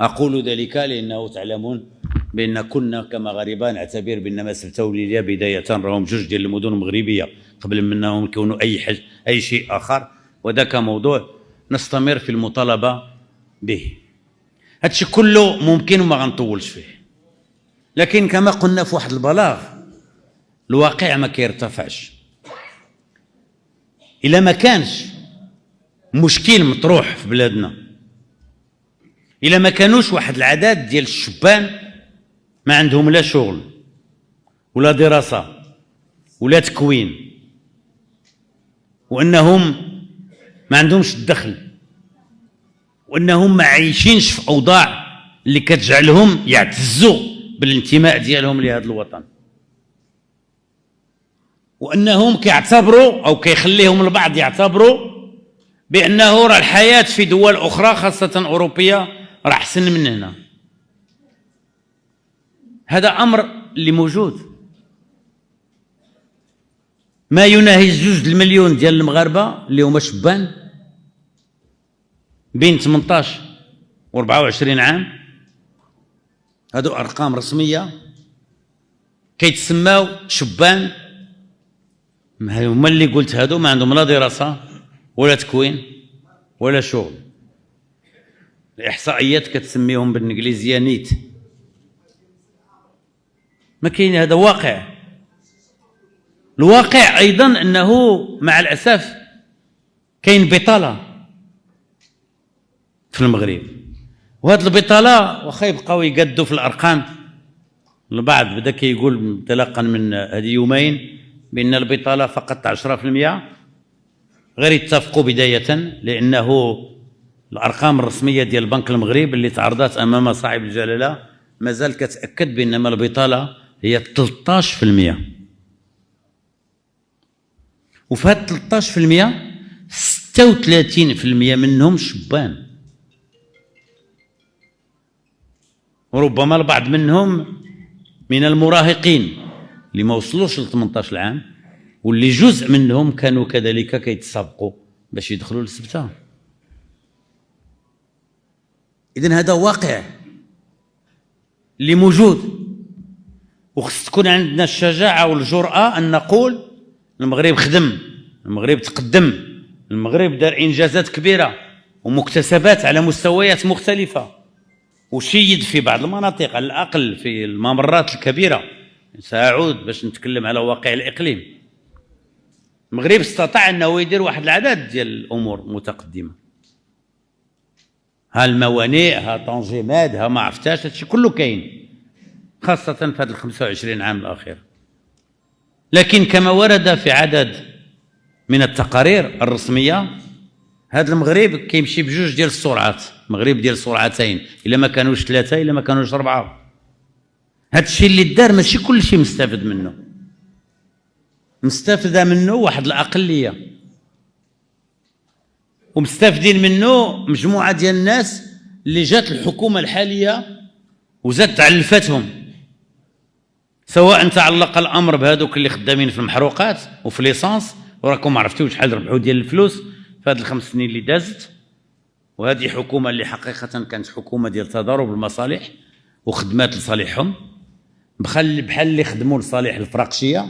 أقول ذلك لأنه تعلمون بأن كنا كمغاربة نعتبر بأن مسبته وليبيا بداية راهم جوج ديال المدن المغربية قبل منهم يكونوا أي شيء آخر، وذاك موضوع نستمر في المطالبة به. هادشي كله ممكن وما غنطولش فيه، لكن كما قلنا في واحد البلاغ الواقع ما كيرتفعش. إلا ما كانش مشكل مطروح في بلادنا، إلا ما كانوش واحد العدد ديال الشبان ما عندهم لا شغل ولا دراسة ولا تكوين، وأنهم ما عندهمش الدخل، وأنهم ما عايشينش في أوضاع اللي كتجعلهم يعتزوا بالانتماء ديالهم لهذا الوطن، وأنهم كيعتبروا أو كيخليهم البعض يعتبروا بأنه راه الحياة في دول أخرى خاصة أوروبية راه أحسن من هنا. هذا أمر اللي موجود. ما يناهز 2 المليون ديال المغاربة اللي هما شبان بين 18 و 24 عام، هادو أرقام رسمية كيتسماو شبان. هما اللي قلت هادو ما عندهم لا دراسة ولا تكوين ولا شغل. الإحصائيات كتسميهم بالإنجليزية نيت. ما كاين، هذا واقع. الواقع أيضا أنه مع الأسف كاين بطالة في المغرب، وهذه البطالة واخا يبقاو يقدوا في الأرقام، البعض بدا كيقول انطلاقا من هذه يومين بأن البطالة فقط 10%. غير يتفقوا بداية، لأنه الأرقام الرسمية ديال البنك المغرب اللي تعرضت أمام صاحب الجلالة مازال كتأكد بأن البطالة هي 13%. وفي هاد 13% 36% منهم شبان، وربما البعض منهم من المراهقين اللي ما وصلوش ل 18 عام، واللي جزء منهم كانوا كذلك كيتسابقوا باش يدخلوا للسبتة. إذن هذا واقع اللي موجود، وخص تكون عندنا الشجاعة والجرأة أن نقول المغرب خدم، المغرب تقدم، المغرب دار إنجازات كبيرة ومكتسبات على مستويات مختلفة، وشيد في بعض المناطق على الأقل في الممرات الكبيرة. سأعود باش نتكلم على واقع الإقليم. المغرب استطاع أنه يدير واحد العدد ديال الأمور متقدمة، ها الموانئ، ها تنظيمات، ها ما عرفتاش، هادشي كله كاين خاصة في هذه 25 عام الأخيرة. لكن كما ورد في عدد من التقارير الرسمية، هذا المغرب كيمشي بجوج ديال السرعات، مغرب ديال سرعتين، إلا ما كانوش 3، إلا ما كانوش 4. هذا الشيء اللي دار ماشي كل شيء مستفد منه، مستفدة منه واحد الأقلية، ومستفدين منه مجموعة ديال الناس اللي جات الحكومة الحالية وزاد تعلفتهم، سواء تعلق الأمر بهذوك اللي خدامين في المحروقات وفي ليسانس، وراكم ما عرفتوش شحال ربحوا ديال الفلوس في هذه ال5 سنين اللي دازت. وهذه حكومة اللي حقيقة كانت حكومة ديال تضارب المصالح وخدمات لصالحهم، بحال اللي خدموا لصالح الفراقشية